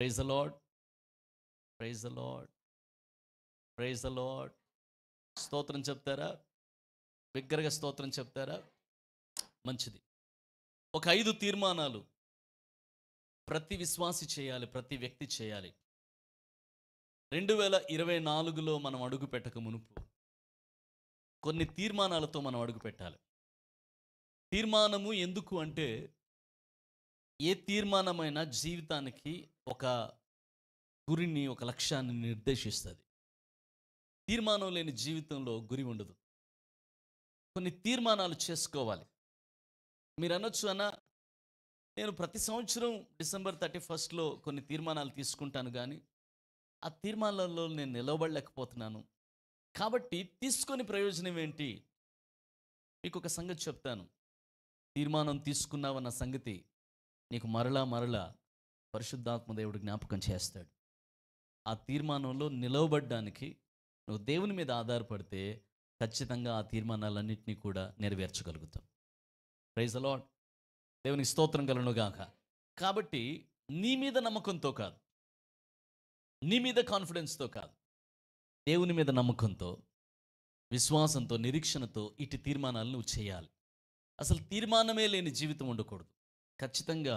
Praise the lord. Praise the lord. Praise the lord. స్తోత్రం చెప్తారా? బిగ్గరగా స్తోత్రం చెప్తారా? మంచిది. ఒక 5 తీర్మానాలు ప్రతి విశ్వాసి చేయాలి, ప్రతి వ్యక్తి చేయాలి. 2024లో మనం అడుగు పెట్టక మునుపు కొన్ని తీర్మానాలతో మనం అడుగు పెట్టాలి. తీర్మానము ఎందుకు అంటే, ఏ తీర్మానమైనా జీవితానికి ఒక గురిని, ఒక లక్ష్యాన్ని నిర్దేశిస్తుంది. తీర్మానం లేని జీవితంలో గురి ఉండదు. కొన్ని తీర్మానాలు చేసుకోవాలి. మీరు అనొచ్చు, నేను ప్రతి సంవత్సరం డిసెంబర్ 31లో కొన్ని తీర్మానాలు తీసుకుంటాను, కానీ ఆ తీర్మానాలలో నేను నిలవబడలేకపోతున్నాను. కాబట్టి తీసుకొని ప్రయోజనం ఏంటి? మీకు ఒక సంగతి చెప్తాను. తీర్మానం తీసుకున్నావన్న సంగతి నీకు మరలా మరలా పరిశుద్ధాత్మ దేవుడు జ్ఞాపకం చేస్తాడు. ఆ తీర్మానంలో నిలవబడ్డానికి నువ్వు దేవుని మీద ఆధారపడితే ఖచ్చితంగా ఆ తీర్మానాలన్నింటినీ కూడా నెరవేర్చగలుగుతాం. Praise the lord. దేవునికి స్తోత్రం కలుగునుగాక. కాబట్టి నీ మీద నమ్మకంతో కాదు, నీ మీద కాన్ఫిడెన్స్తో కాదు, దేవుని మీద నమ్మకంతో, విశ్వాసంతో, నిరీక్షణతో ఇటు తీర్మానాలు నువ్వు చేయాలి. అసలు తీర్మానమే లేని జీవితం ఉండకూడదు. ఖచ్చితంగా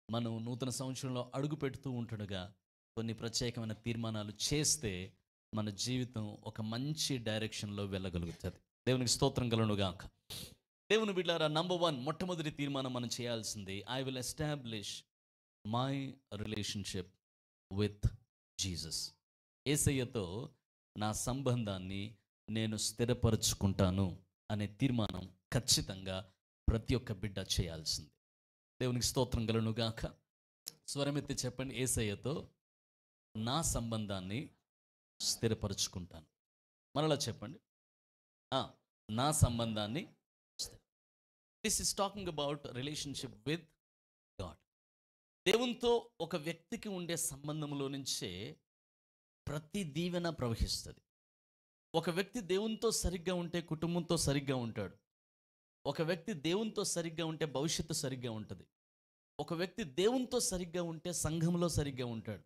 మనం నూతన సంవత్సరంలో అడుగు పెడుతూ ఉంటుండగా కొన్ని ప్రత్యేకమైన తీర్మానాలు చేస్తే మన జీవితం ఒక మంచి డైరెక్షన్లో వెళ్ళగలుగుతుంది. దేవునికి స్తోత్రం కలుగునుగాక. దేవుని బిడ్డలారా, నంబర్ 1 మొట్టమొదటి తీర్మానం మనం చేయాల్సింది, I will establish my relationship with Jesus. యేసయ్యతో నా సంబంధాన్ని నేను స్థిరపరచుకుంటాను అనే తీర్మానం ఖచ్చితంగా ప్రతి ఒక్క బిడ్డ చేయాల్సింది. దేవునికి స్తోత్రం కలుగునుగాక. స్వరమెత్తి చెప్పండి, యేసయ్యతో నా సంబంధాన్ని స్థిరపరచుకుంటాను. మరలా చెప్పండి, నా సంబంధాన్ని. This is talking about relationship with God. దేవునితో ఒక వ్యక్తికి ఉండే సంబంధంలో నుంచే ప్రతి దీవెన ప్రవహిస్తుంది. ఒక వ్యక్తి దేవునితో సరిగ్గా ఉంటే కుటుంబంతో సరిగ్గా ఉంటాడు. ఒక వ్యక్తి దేవునితో సరిగ్గా ఉంటే భవిష్యత్తు సరిగ్గా ఉంటుంది. ఒక వ్యక్తి దేవునితో సరిగ్గా ఉంటే సంఘంలో సరిగ్గా ఉంటాడు.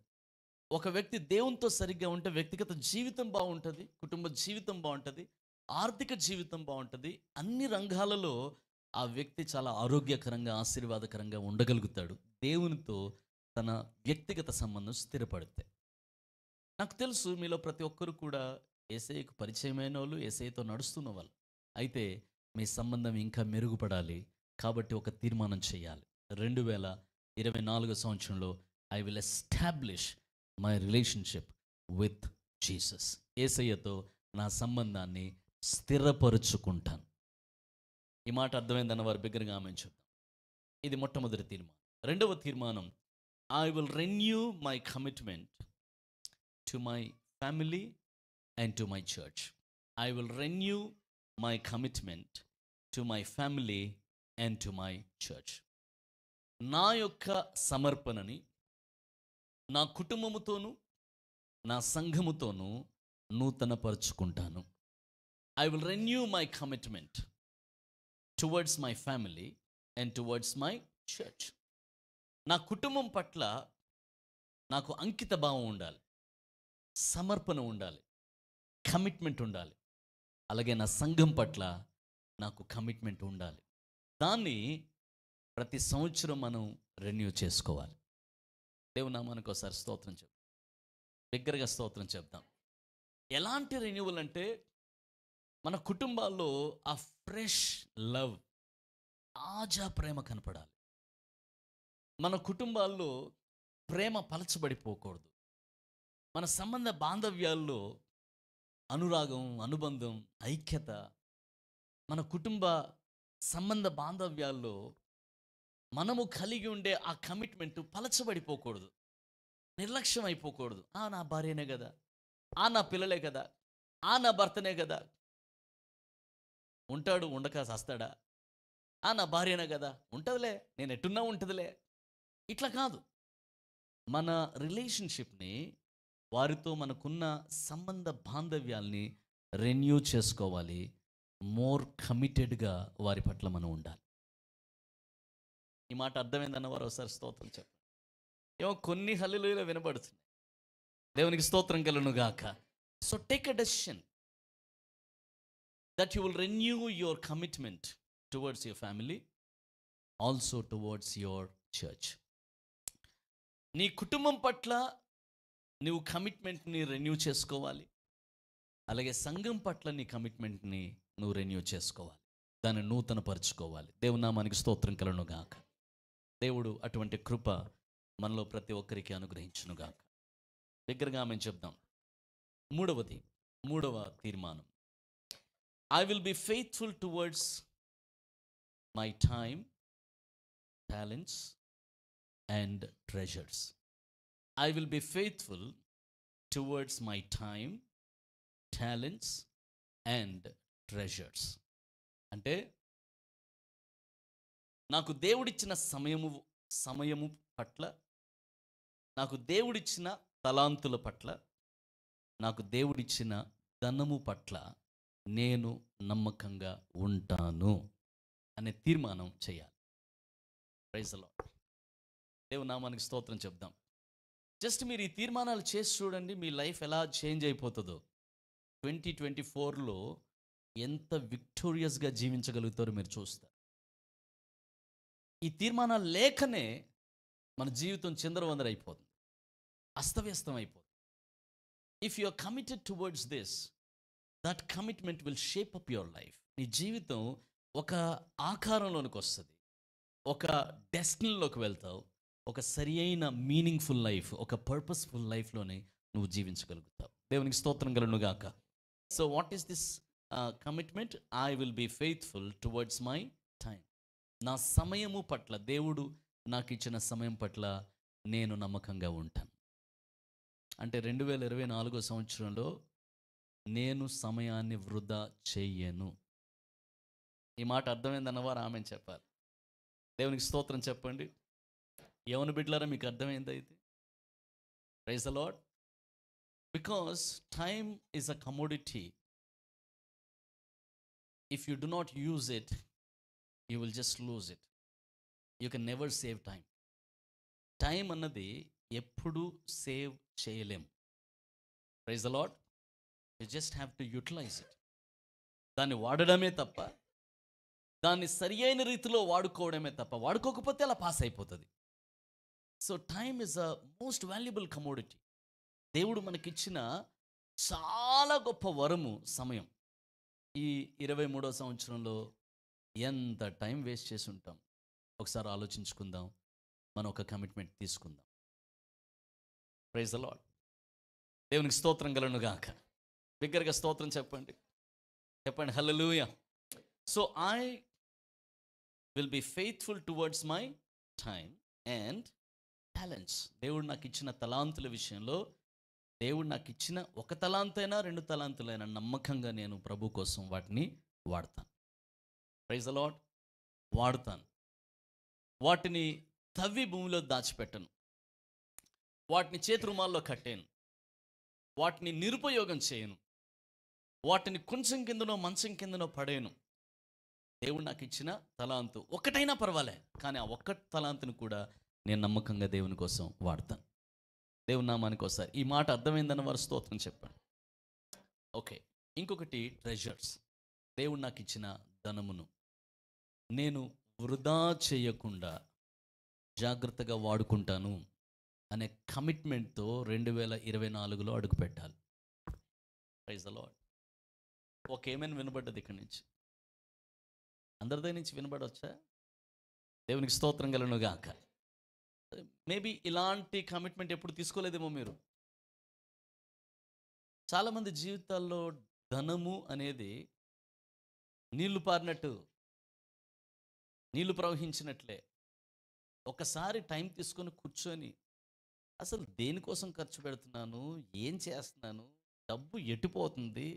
ఒక వ్యక్తి దేవునితో సరిగ్గా ఉంటే వ్యక్తిగత జీవితం బాగుంటుంది, కుటుంబ జీవితం బాగుంటుంది, ఆర్థిక జీవితం బాగుంటుంది. అన్ని రంగాలలో ఆ వ్యక్తి చాలా ఆరోగ్యకరంగా, ఆశీర్వాదకరంగా ఉండగలుగుతాడు దేవునితో తన వ్యక్తిగత సంబంధం స్థిరపడితే. నాకు తెలుసు మీలో ప్రతి ఒక్కరు కూడా యేసయ్యకు పరిచయమైన వాళ్ళు, యేసయ్యతో నడుస్తున్న వాళ్ళు. అయితే మీ సంబంధం ఇంకా మెరుగుపడాలి. కాబట్టి ఒక తీర్మానం చేయాలి. 2024 సంవత్సరంలో I will establish my relationship with Jesus. యేసయ్యతో నా సంబంధాన్ని స్థిరపరుచుకుంటాను. ఈ మాట అర్థమైందన్న వారు బిగ్గరగా ఆమేన్ చెప్తాం. ఇది మొట్టమొదటి తీర్మానం. రెండవ తీర్మానం, I will renew my commitment to my family and to my church. I will renew my commitment to my family and to my church. నా యొక్క సమర్పణని నా కుటుంబముతోనూ నా సంఘముతోనూ నూతనపరుచుకుంటాను. I will renew my commitment towards my family and towards my church. నా కుటుంబం పట్ల నాకు అంకిత భావం ఉండాలి, సమర్పణ ఉండాలి, కమిట్మెంట్ ఉండాలి. అలాగే నా సంఘం పట్ల నాకు కమిట్మెంట్ ఉండాలి. దాన్ని ప్రతి సంవత్సరం మనం రెన్యూ చేసుకోవాలి. దేవుని నామానికి ఒకసారి స్తోత్రం చెప్తాం, దగ్గరగా స్తోత్రం చెప్తాం. ఎలాంటి రెన్యూవల్ అంటే, మన కుటుంబాల్లో ఆ ఫ్రెష్ లవ్, తాజా ప్రేమ కనపడాలి. మన కుటుంబాల్లో ప్రేమ పలచబడిపోకూడదు. మన సంబంధ బాంధవ్యాల్లో అనురాగం, అనుబంధం, ఐక్యత, మన కుటుంబ సంబంధ బాంధవ్యాల్లో మనము కలిగి ఉండే ఆ కమిట్మెంట్ పలచబడిపోకూడదు, నిర్లక్ష్యం అయిపోకూడదు. నా భార్యనే కదా, నా పిల్లలే కదా, నా భర్తనే కదా, ఉంటాడు ఉండక సస్తాడా, నా భార్యనే కదా, ఉంటుందిలే, నేను ఎట్టున్నా ఉంటుందిలే. ఇట్లా కాదు. మన రిలేషన్షిప్ని, వారితో మనకున్న సంబంధ బాంధవ్యాల్ని రెన్యూ చేసుకోవాలి. మోర్ కమిటెడ్గా వారి పట్ల మనం ఉండాలి. ఈ మాట అర్థమైందన్న వారు ఒకసారి స్తోత్రం చెప్పండి. ఏమో కొన్ని హల్లెలూయాలు వినబడుతున్నాయి. దేవునికి స్తోత్రం కలుగును గాక. So take a decision that you will renew your commitment towards your family, also towards your church. నీ కుటుంబం పట్ల నువ్వు కమిట్మెంట్ని రెన్యూ చేసుకోవాలి. అలాగే సంఘం పట్ల నీ కమిట్మెంట్ని నువ్వు రెన్యూ చేసుకోవాలి, దాన్ని నూతనపరుచుకోవాలి. దేవుని నామానికి స్తోత్రం కలుగును గాక. దేవుడు అటువంటి కృప మనలో ప్రతి ఒక్కరికి అనుగ్రహించును గాక. దగ్గరగా ఆమె చెప్దాం. మూడవ తీర్మానం, I will be faithful towards my time, talents and treasures. I will be faithful towards my time, talents and treasures. అంటే నాకు దేవుడిచ్చిన సమయము పట్ల, నాకు దేవుడిచ్చిన తలాంతుల పట్ల, నాకు దేవుడిచ్చిన ధనము పట్ల నేను నమ్మకంగా ఉంటాను అనే తీర్మానం చేయాలి. Praise the lord. దేవుని నామానికి స్తోత్రం చెప్దాం. జస్ట్ మీరు ఈ తీర్మానాలు చేసి చూడండి, మీ లైఫ్ ఎలా చేంజ్ అయిపోతుందో. 2024లో ఎంత విక్టోరియస్గా జీవించగలుగుతారో మీరు చూస్తారు. ఈ తీర్మానాలు లేకనే మన జీవితం చిందరవందర అయిపోతుంది, అస్తవ్యస్తం అయిపోతుంది. If you are committed towards this, that commitment will shape up your life. నీ జీవితం ఒక ఆకారంలోనికి వస్తుంది, ఒక డెస్టినీలోకి వెళ్తావు, ఒక సరి అయిన మీనింగ్ఫుల్ లైఫ్, ఒక పర్పస్ఫుల్ లైఫ్లోనే నువ్వు జీవించగలుగుతావు. దేవునికి స్తోత్రం కలుగును గాక. So what is this commitment? I will be faithful towards my time. నా సమయము పట్ల, దేవుడు నాకు ఇచ్చిన సమయం పట్ల నేను నమ్మకంగా ఉంటాను. అంటే 2024 సంవత్సరంలో నేను సమయాన్ని వృధా చెయ్యను. ఈ మాట అర్థమైందన్నవారు ఆమె చెప్పాలి. దేవునికి స్తోత్రం చెప్పండి. యవన బిడ్డలారా, మీకు అర్థమైంది అయితే? Praise the Lord. Because time is a commodity. If you do not use it, you will just lose it. You can never save time. Time అన్నది ఎప్పుడు సేవ్ చేయలేం. Praise the Lord. You just have to utilise it. దాన్ని వాడడమే తప్ప, దాన్ని సరి అయిన రీతిలో వాడుకోవడమే తప్ప, వాడుకోకపోతే అలా పాస్ అయిపోతుంది. So time is a most valuable commodity. దేవుడు మనకిచ్చిన చాలా గొప్ప వరము సమయం. ఈ 23వ సంవత్సరంలో ఎంత టైం వేస్ట్ చేసి ఉంటాం. ఒకసారి ఆలోచించుకుందాం, మనం ఒక కమిట్మెంట్ తీసుకుందాం. Praise the Lord. దేవునికి స్తోత్రం కలుగును గాక. బిగ్గరగా స్తోత్రం చెప్పండి, చెప్పండి hallelujah. So I will be faithful towards my time and talents. దేవుడు నాకు ఇచ్చిన తలాంతుల విషయంలో, దేవుడు నాకు ఇచ్చిన ఒక తలాంతైనా 2 తలాంతులైనా నమ్మకంగా నేను ప్రభు కోసం వాటిని వాడతాను. Praise the Lord. వాడతాను. వాటిని తవ్వి భూమిలో దాచిపెట్టను, వాటిని చేతి రుమాల్లో కట్టాను, వాటిని నిరుపయోగం చేయను, వాటిని కొంచెం కిందనో మంచం కిందనో పడేను. దేవుడు నాకు ఇచ్చిన తలాంతు ఒకటైనా పర్వాలే, కానీ ఆ ఒక్క తలాంతుని కూడా నేను నమ్మకంగా దేవుని కోసం వాడతాను. దేవుని నామానికి ఒకసారి ఈ మాట అర్థమైందన్న వారు స్తోత్రం చెప్పండి. ఓకే, ఇంకొకటి ట్రెజర్స్. దేవుడు నాకు ఇచ్చిన ధనమును నేను వృధా చేయకుండా జాగ్రత్తగా వాడుకుంటాను అనే కమిట్మెంట్తో 2024లో అడుగు పెట్టాలి. Praise the Lord. ఒక ఏమైనా వినబడ్డది ఇక్కడి నుంచి? అందరి దగ్గర నుంచి వినబడవచ్చా? దేవునికి స్తోత్రం కలుగును గాక. మేబీ ఇలాంటి కమిట్మెంట్ ఎప్పుడు తీసుకోలేదేమో మీరు. చాలామంది జీవితాల్లో ధనము అనేది నీళ్లు పారినట్టు, నీళ్లు ప్రవహించినట్లే. ఒకసారి టైం తీసుకొని కూర్చొని అసలు దేనికోసం ఖర్చు పెడుతున్నాను, ఏం చేస్తున్నాను, డబ్బు ఎటుపోతుంది,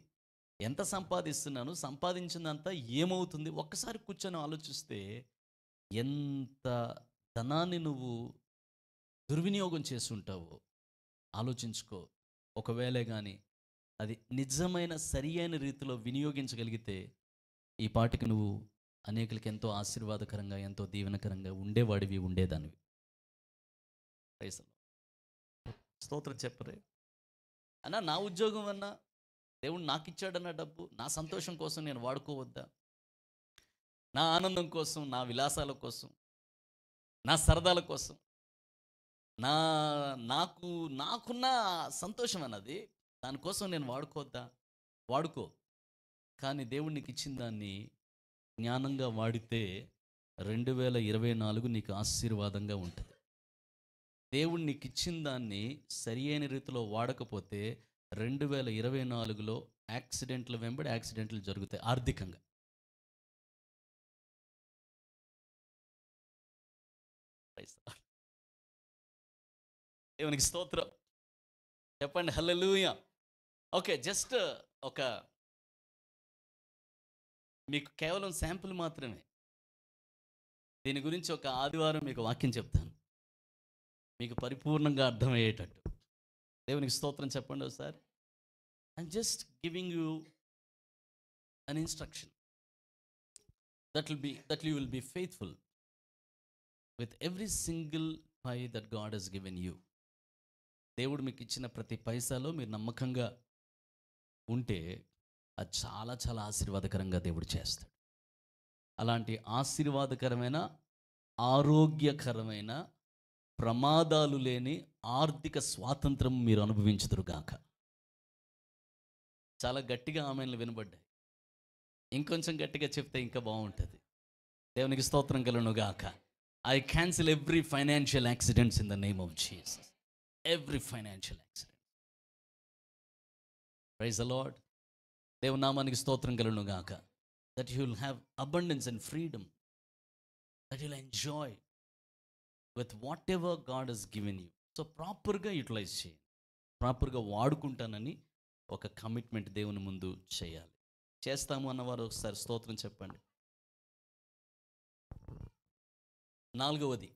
ఎంత సంపాదిస్తున్నాను, సంపాదించిందంతా ఏమవుతుంది, ఒక్కసారి కూర్చొని ఆలోచిస్తే ఎంత ధనాన్ని నువ్వు దుర్వినియోగం చేసి ఉంటావో ఆలోచించుకో. ఒకవేళ కానీ అది నిజమైన సరి అయిన రీతిలో వినియోగించగలిగితే ఈ పాటికి నువ్వు అనేకులకి ఎంతో ఆశీర్వాదకరంగా, ఎంతో దీవెనకరంగా ఉండేవాడివి, ఉండేదానివి. Praise the Lord. స్తోత్రం చెప్పరే. అన్నా నా ఉద్యోగం అన్నా, దేవుడు నాకు ఇచ్చాడన్న డబ్బు నా సంతోషం కోసం నేను వాడుకోవద్దా? నా ఆనందం కోసం, నా విలాసాల కోసం, నా సరదాల కోసం, నా నాకు నాకున్న సంతోషం అన్నది దానికోసం నేను వాడుకోవద్దా? వాడుకో. కానీ దేవుడు నీకు ఇచ్చిన దాన్ని జ్ఞానంగా వాడితే 2024 నీకు ఆశీర్వాదంగా ఉంటుంది. దేవుడు నీకు ఇచ్చిన దాన్ని సరి అయిన రీతిలో వాడకపోతే 2024లో యాక్సిడెంట్ల వెంబడి యాక్సిడెంట్లు జరుగుతాయి ఆర్థికంగా. దేవునికి స్తోత్రం చెప్పండి, హల్లెలూయా. ఓకే, జస్ట్ ఒక మీకు కేవలం శాంపుల్ మాత్రమే. దీని గురించి ఒక ఆదివారం మీకు వాక్యం చెప్తాను, మీకు పరిపూర్ణంగా అర్థమయ్యేటట్టు. దేవునికి స్తోత్రం చెప్పండి ఒకసారి. I'm just giving you an instruction that you will be faithful with every single pie that God has given you. దేవుడు మీకు ఇచ్చిన ప్రతి పైసాలో మీరు నమ్మకంగా ఉంటే అది చాలా చాలా ఆశీర్వాదకరంగా దేవుడు చేస్తాడు. అలాంటి ఆశీర్వాదకరమైన, ఆరోగ్యకరమైన, ప్రమాదాలు లేని ఆర్థిక స్వాతంత్రం మీరు అనుభవించుదురుగాక. చాలా గట్టిగా ఆమెన్లు వినబడ్డాయి. ఇంకొంచెం గట్టిగా చెప్తే ఇంకా బాగుంటుంది. దేవునికి స్తోత్రం కలుగును గాక. I cancel every financial accidents in the name of Jesus. Every financial accident. Praise the Lord. దేవుని నామానికి స్తోత్రం కలుగును గాక. That you will have abundance and freedom, that you will enjoy with whatever God has given you. So ప్రాపర్గా utilise చేయండి, ప్రాపర్గా వాడుకుంటానని ఒక commitment దేవుని ముందు చేయాలి. చేస్తాము అన్నవారు ఒకసారి స్తోత్రం చెప్పండి. నాలుగవది,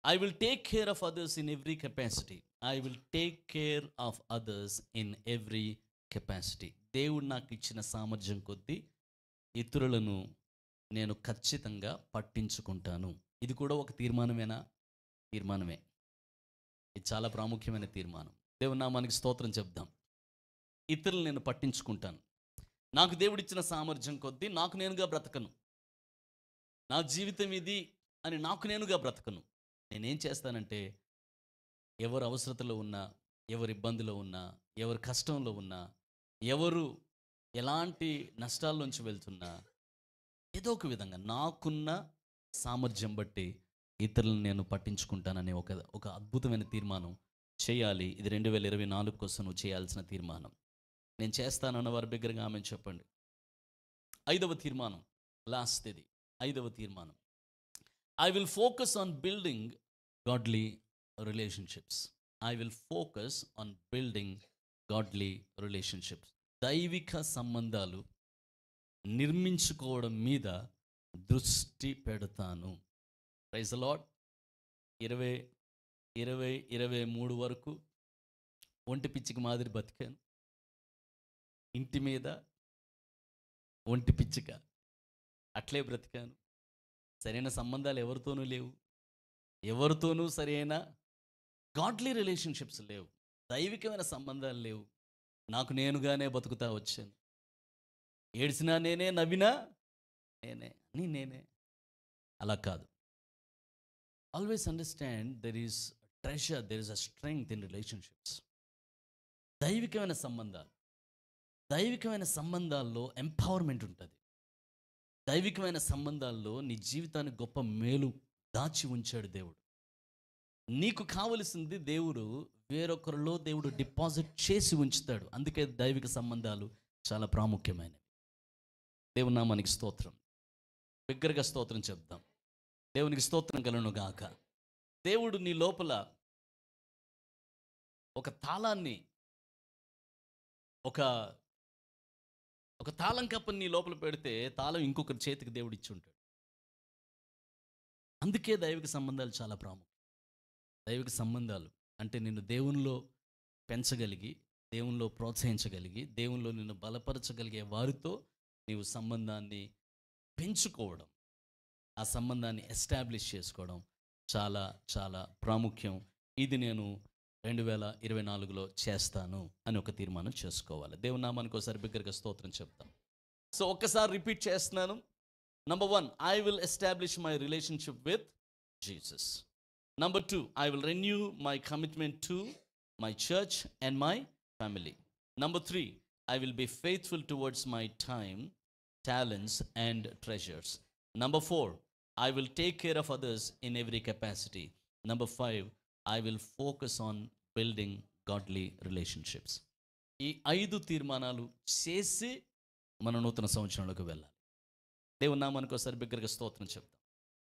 I will take care of others in every capacity. I will take care of others in every capacity. దేవుడు నాకు ఇచ్చిన సామర్థ్యం కొద్దీ ఇతరులను నేను ఖచ్చితంగా పట్టించుకుంటాను. ఇది కూడా ఒక తీర్మానమేనా? తీర్మానమే. ఇది చాలా ప్రాముఖ్యమైన తీర్మానం. దేవుని నామానికి స్తోత్రం చెప్దాం. ఇతరులు నేను పట్టించుకుంటాను. నాకు దేవుడిచ్చిన సామర్థ్యం కొద్దీ నాకు నేనుగా బ్రతకను. నా జీవితం ఇది అని నాకు నేనుగా బ్రతకను. నేనేం చేస్తానంటే, ఎవరు అవసరతలో ఉన్నా, ఎవరు ఇబ్బందిలో ఉన్నా, ఎవరు కష్టంలో ఉన్నా, ఎవరు ఎలాంటి నష్టాల్లోంచి వెళ్తున్నా, ఏదో ఒక విధంగా నాకున్న సామర్థ్యం బట్టి ఇతరులను నేను పట్టించుకుంటాననే ఒక అద్భుతమైన తీర్మానం చేయాలి. ఇది 2024 కోసం నువ్వు చేయాల్సిన తీర్మానం. నేను చేస్తానన్న వారి బిగ్గరగా ఆమె చెప్పండి. 5వ తీర్మానం, లాస్ట్ ఇది 5వ తీర్మానం. I will focus on building godly relationships. I will focus on building godly relationships. దైవిక సంబంధాలు నిర్మించుకోవడం మీద దృష్టి పెడతాను. Praise the lord. 2023 వరకు ఒంటి పిచ్చికి మాదిరి బతికాను. ఇంటి మీద ఒంటి పిచ్చిక అట్లే బ్రతికాను. సరైన సంబంధాలు ఎవరితోనూ లేవు, ఎవరితోనూ సరైన గాడ్లీ రిలేషన్షిప్స్ లేవు, దైవికమైన సంబంధాలు లేవు. నాకు నేనుగానే బతుకుతా వచ్చాను. ఏడ్చినా నేనే, నవ్వినా నేనే. అలా కాదు. Always understand there is treasure, there is a strength in relationships. దైవికమైన సంబంధాల్లో ఎంపవర్మెంట్ ఉంటుంది. దైవికమైన సంబంధాల్లో నీ జీవితానికి గొప్ప మేలు దాచి ఉంచాడు దేవుడు. నీకు కావలసింది దేవుడు వేరొకరిలో దేవుడు డిపాజిట్ చేసి ఉంచుతాడు. అందుకే దైవిక సంబంధాలు చాలా ప్రాముఖ్యమైనవి. దేవుని నామానికి స్తోత్రం. బిగ్గరగా స్తోత్రం చెప్దాం. దేవునికి స్తోత్రం కలుగును గాక. దేవుడు నీ లోపల ఒక తాళాన్ని, ఒక తాళం కప్పని నీ లోపల పెడితే తాళం ఇంకొకరి చేతికి దేవుడు ఇచ్చి ఉంటాడు. అందుకే దైవిక సంబంధాలు చాలా ప్రాముఖ్యం. దైవిక సంబంధాలు అంటే నిన్ను దేవునిలో పెంచగలిగి, దేవునిలో ప్రోత్సహించగలిగి, దేవునిలో నిన్ను బలపరచగలిగే వారితో నీవు సంబంధాన్ని పెంచుకోవడం, ఆ సంబంధాన్ని ఎస్టాబ్లిష్ చేసుకోవడం చాలా చాలా ప్రాముఖ్యం. ఇది నేను 2024లో చేస్తాను అని ఒక తీర్మానం చేసుకోవాలి. దేవుని నామానికి ఒకసారి బిగ్గరగా స్తోత్రం చెప్తాం. సో ఒక్కసారి రిపీట్ చేస్తున్నాను. Number 1, I will establish my relationship with Jesus. Number 2, I will renew my commitment to my church and my family. Number 3, I will be faithful towards my time, talents and treasures. Number 4, I will take care of others in every capacity. Number 5, I will focus on building godly relationships. ఈ 5 తీర్మానాలు చేసి మన నూతన సంవత్సరంలోకి వెళ్ళాలి. దేవుని నామానికి ఒకసారి బిగ్గరగా స్తోత్రం చెప్తాం.